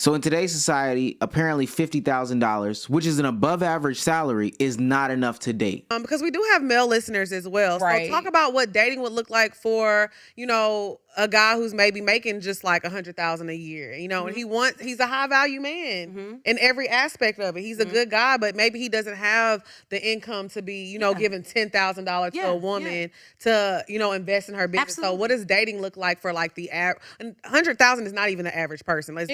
So in today's society, apparently $50,000, which is an above average salary, is not enough to date. Because we do have male listeners as well. Right. So talk about what dating would look like for, a guy who's maybe making just like $100,000 a year, and he's a high value man in every aspect of it. He's a good guy, but maybe he doesn't have the income to be, giving $10,000 to a woman to, invest in her business. Absolutely. So what does dating look like for like the average? $100,000 is not even the average person. Let's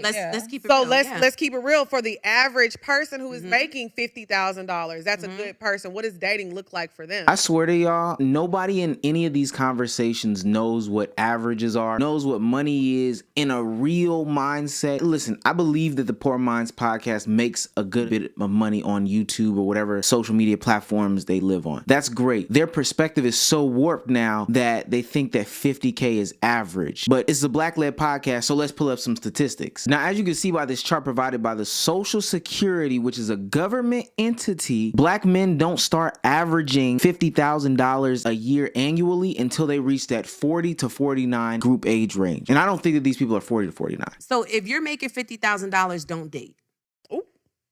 Let's keep it So real. let's keep it real for the average person who is making $50,000. That's a good person. What does dating look like for them? I swear to y'all, nobody in any of these conversations knows what averages are, knows what money is in a real mindset. Listen, I believe that the Poor Minds podcast makes a good bit of money on YouTube or whatever social media platforms they live on. That's great. Their perspective is so warped now that they think that 50K is average. But it's a Black-led podcast, so let's pull up some statistics. Now, as you can see by this chart provided by the Social Security, which is a government entity, Black men don't start averaging $50,000 a year annually until they reach that 40 to 49 group age range. And I don't think that these people are 40 to 49. So if you're making $50,000, don't date. Ooh.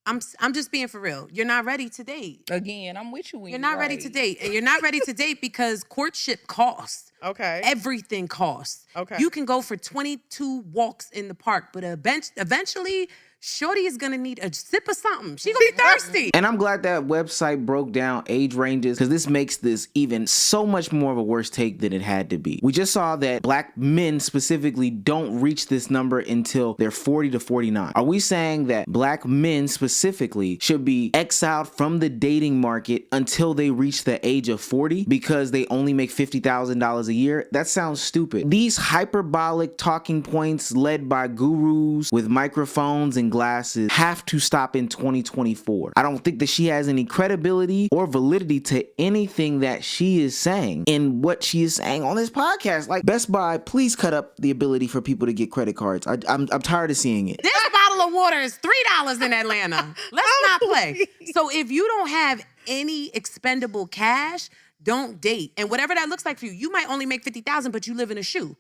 I'm just being for real. You're not ready to date. Again, I'm with you. When You're not ready to date. And you're not ready to date because courtship costs. Okay. Everything costs. Okay. You can go for 22 walks in the park, but eventually, shorty is gonna need a sip of something. She gonna be thirsty. And I'm glad that website broke down age ranges, because this makes this even so much more of a worse take than it had to be. We just saw that Black men specifically don't reach this number until they're 40 to 49. Are we saying that Black men specifically should be exiled from the dating market until they reach the age of 40 because they only make $50,000 a year? That sounds stupid. These hyperbolic talking points led by gurus with microphones and glasses have to stop in 2024. I don't think that she has any credibility or validity to anything that she is saying in what she is saying on this podcast. Like, Best Buy, please cut up the ability for people to get credit cards. I'm tired of seeing it. This bottle of water is $3 in Atlanta. Let's not play. So if you don't have any expendable cash, don't date. And whatever that looks like for you, you might only make $50,000, but you live in a shoe.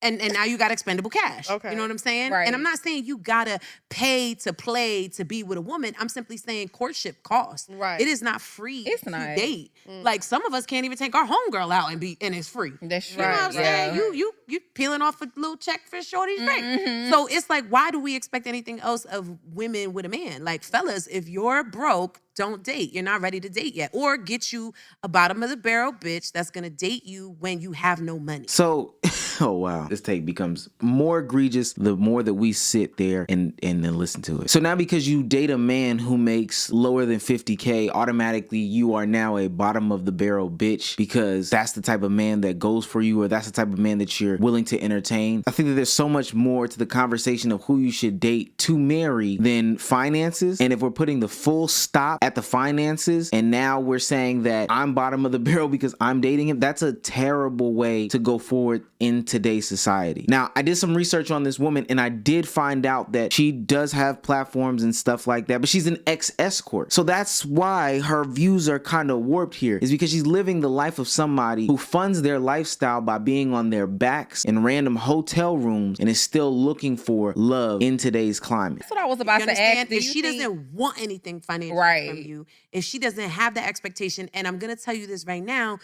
And now you got expendable cash. Okay. You know what I'm saying? Right. And I'm not saying you gotta pay to play to be with a woman. I'm simply saying courtship costs. Right. It is not free It's to not. date. Like, some of us can't even take our homegirl out and it's free. That's You know what I'm saying? You peeling off a little check for shorty's drink. So it's like, why do we expect anything else of women with a man? Like, fellas, if you're broke, don't date. You're not ready to date yet. Or get you a bottom of the barrel bitch that's gonna date you when you have no money. So, oh wow, this take becomes more egregious the more that we sit there and then listen to it. So now, because you date a man who makes lower than 50K, automatically you are now a bottom of the barrel bitch because that's the type of man that goes for you, or that's the type of man that you're willing to entertain. I think that there's so much more to the conversation of who you should date to marry than finances. And if we're putting the full stop at the finances and now we're saying that I'm bottom of the barrel because I'm dating him, that's a terrible way to go forward in today's society. Now, I did some research on this woman and I did find out that she does have platforms and stuff like that, but she's an ex-escort. So that's why her views are kind of warped here, is because she's living the life of somebody who funds their lifestyle by being on their backs in random hotel rooms and is still looking for love in today's climate. That's what I was about You to ask. understand? Do If you she think- doesn't want anything financially Right. from you, if she doesn't have that expectation, and I'm gonna tell you this right now,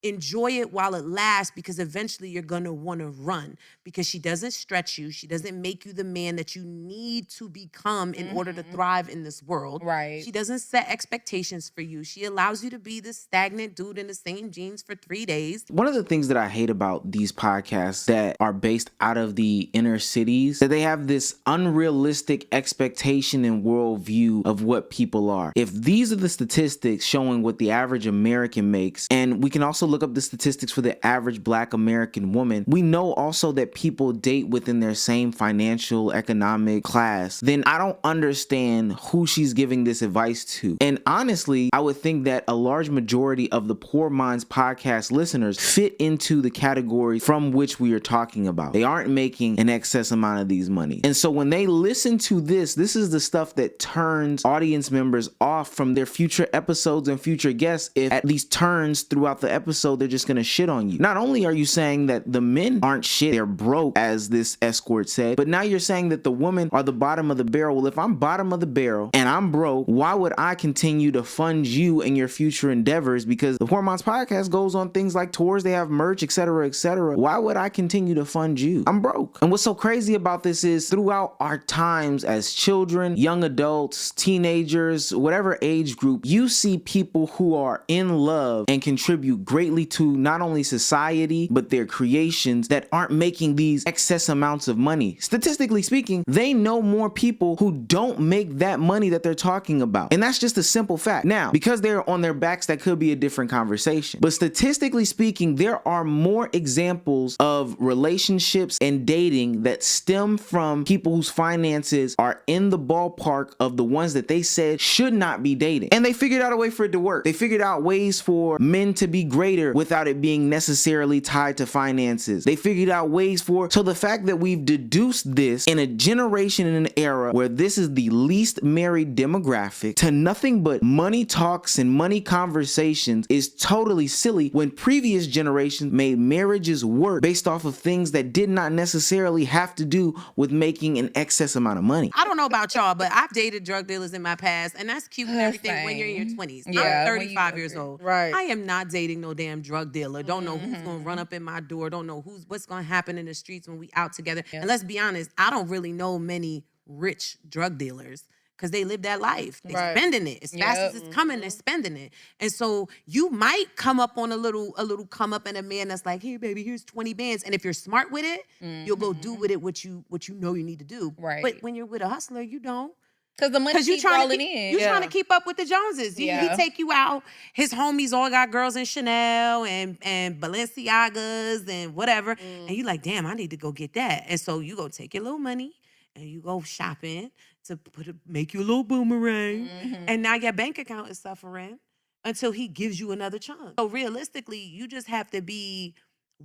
enjoy it while it lasts, because eventually you're gonna wanna run, because she doesn't stretch you. She doesn't make you the man that you need to become in order to thrive in this world. Right. She doesn't set expectations for you. She allows you to be this stagnant dude in the same jeans for 3 days. One of the things that I hate about these podcasts that are based out of the inner cities, that they have this unrealistic expectation and worldview of what people are. If these are the statistics showing what the average American makes, and we can also look up the statistics for the average Black American woman, we know also that people date within their same financial economic class, then I don't understand who she's giving this advice to. And honestly, I would think that a large majority of the Poor Minds podcast listeners fit into the category from which we are talking about. They aren't making an excess amount of these money. And so when they listen to this is the stuff that turns audience members off from their future episodes and future guests, if at least turns throughout the episode episode, they're just going to shit on you. Not only are you saying that the men aren't shit, they're broke, as this escort said, but now you're saying that the women are the bottom of the barrel. Well, if I'm bottom of the barrel and I'm broke, why would I continue to fund you and your future endeavors? Because the Hormones podcast goes on things like tours, they have merch, etc., etc. Why would I continue to fund you? I'm broke. And what's so crazy about this is throughout our times as children, young adults, teenagers, whatever age group, you see people who are in love and contribute greatly to not only society, but their creations that aren't making these excess amounts of money. Statistically speaking, they know more people who don't make that money that they're talking about. And that's just a simple fact. Now, because they're on their backs, that could be a different conversation. But statistically speaking, there are more examples of relationships and dating that stem from people whose finances are in the ballpark of the ones that they said should not be dating. And they figured out a way for it to work. They figured out ways for men to be greater without it being necessarily tied to finances. They figured out ways for, so the fact that we've deduced this in a generation, in an era where this is the least married demographic, to nothing but money talks and money conversations is totally silly, when previous generations made marriages work based off of things that did not necessarily have to do with making an excess amount of money. I don't know about y'all, but I've dated drug dealers in my past, and that's cute and everything when you're in your 20s. Yeah, I'm 35 years old. Right. I am not dating no damn drug dealer. Don't know who's gonna run up in my door. Don't know what's gonna happen in the streets when we out together. And let's be honest, I don't really know many rich drug dealers, because they live that life. They're spending it. As fast as it's coming, they're spending it. And so you might come up on a little come up in a man that's like, hey baby, here's 20 bands. And if you're smart with it, you'll go do with it what you know you need to do. Right. But when you're with a hustler, you don't. Because the money keep rolling in. You're trying to keep up with the Joneses. He Yeah. take you out. His homies all got girls in Chanel and Balenciagas and whatever. And you like, damn, I need to go get that. And so you go take your little money and you go shopping to make you a little boomerang. And now your bank account is suffering until he gives you another chunk. So realistically, you just have to be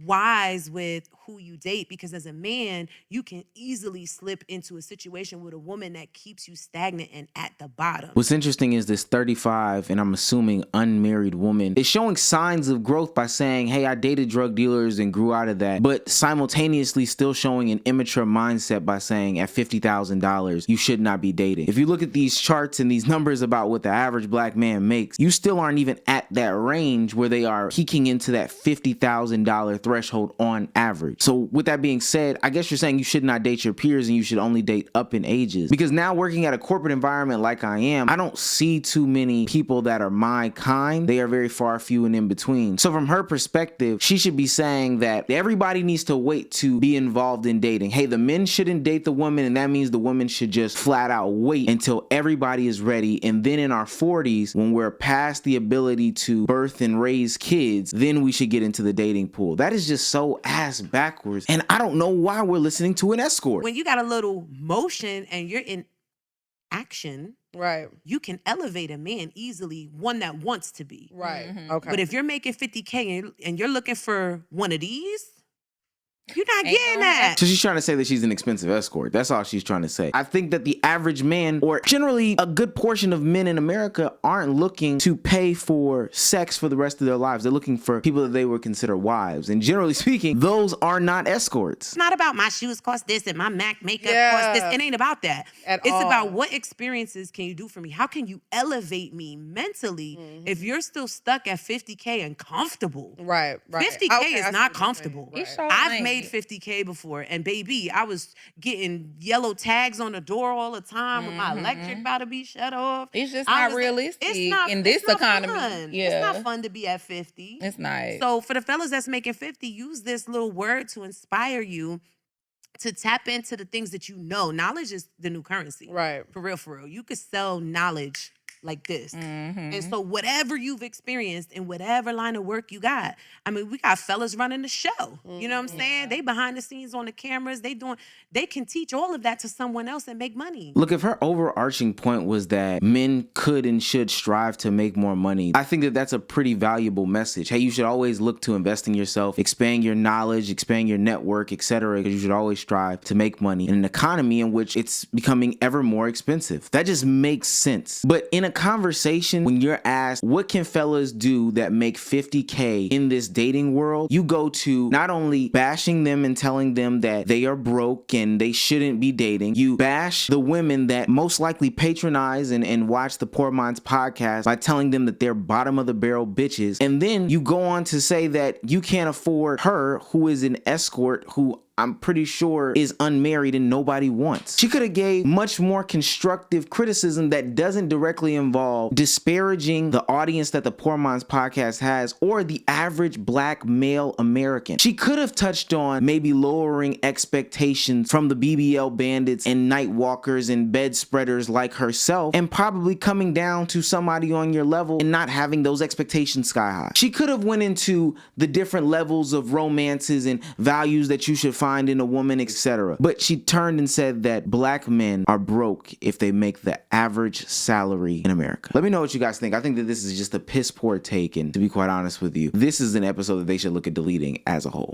wise with who you date, because as a man, you can easily slip into a situation with a woman that keeps you stagnant and at the bottom. What's interesting is this 35, and I'm assuming unmarried woman, is showing signs of growth by saying, hey, I dated drug dealers and grew out of that, but simultaneously still showing an immature mindset by saying at $50,000, you should not be dating. If you look at these charts and these numbers about what the average black man makes, you still aren't even at that range where they are peaking into that $50,000 threshold on average. So with that being said, I guess you're saying you should not date your peers and you should only date up in ages. Because now working at a corporate environment like I am, I don't see too many people that are my kind. They are very far few and in between. So from her perspective, she should be saying that everybody needs to wait to be involved in dating. Hey, the men shouldn't date the women, and that means the women should just flat out wait until everybody is ready. And then in our 40s, when we're past the ability to birth and raise kids, then we should get into the dating pool. That is just so ass backwards. And I don't know why we're listening to an escort. When you got a little motion and you're in action, Right. you can elevate a man easily, one that wants to be. Right. Okay. But if you're making 50K and you're looking for one of these, you're not Ain't getting no that. So she's trying to say that she's an expensive escort. That's all she's trying to say. I think that the average man, or generally a good portion of men in America, aren't looking to pay for sex for the rest of their lives. They're looking for people that they would consider wives. And generally speaking, those are not escorts. It's not about my shoes cost this and my MAC makeup Yeah. cost this. It ain't about that. At It's all. about what experiences can you do for me? How can you elevate me mentally if you're still stuck at 50K and comfortable? Right. 50K Okay, is I see not what you're saying. comfortable. Right. I've made 50K before, and baby, I was getting yellow tags on the door all the time with my electric about to be shut off. It's just I not was- realistic in it's this not economy. fun. Yeah. It's not fun to be at 50. It's not. So for the fellas that's making 50, use this little word to inspire you to tap into the things that you know. Knowledge is the new currency. Right. For real, for real. You could sell knowledge like this. And so whatever you've experienced in whatever line of work you got, I mean, we got fellas running the show. You know what I'm saying? They behind the scenes on the cameras. They can teach all of that to someone else and make money. Look, if her overarching point was that men could and should strive to make more money, I think that that's a pretty valuable message. Hey, you should always look to invest in yourself, expand your knowledge, expand your network, etc. Because you should always strive to make money in an economy in which it's becoming ever more expensive. That just makes sense. But in a a conversation, when you're asked, what can fellas do that make 50K in this dating world? You go to not only bashing them and telling them that they are broke and they shouldn't be dating, you bash the women that most likely patronize and watch the Poor Minds podcast by telling them that they're bottom of the barrel bitches. And then you go on to say that you can't afford her, who is an escort, who I'm pretty sure is unmarried and nobody wants. She could have gave much more constructive criticism that doesn't directly involve disparaging the audience that the Poor Minds podcast has or the average black male American. She could have touched on maybe lowering expectations from the BBL bandits and night walkers and bed spreaders like herself, and probably coming down to somebody on your level and not having those expectations sky high. She could have went into the different levels of romances and values that you should find in a woman, etc. But she turned and said that black men are broke if they make the average salary in America. Let me know what you guys think. I think that this is just a piss poor take, and to be quite honest with you, this is an episode that they should look at deleting as a whole.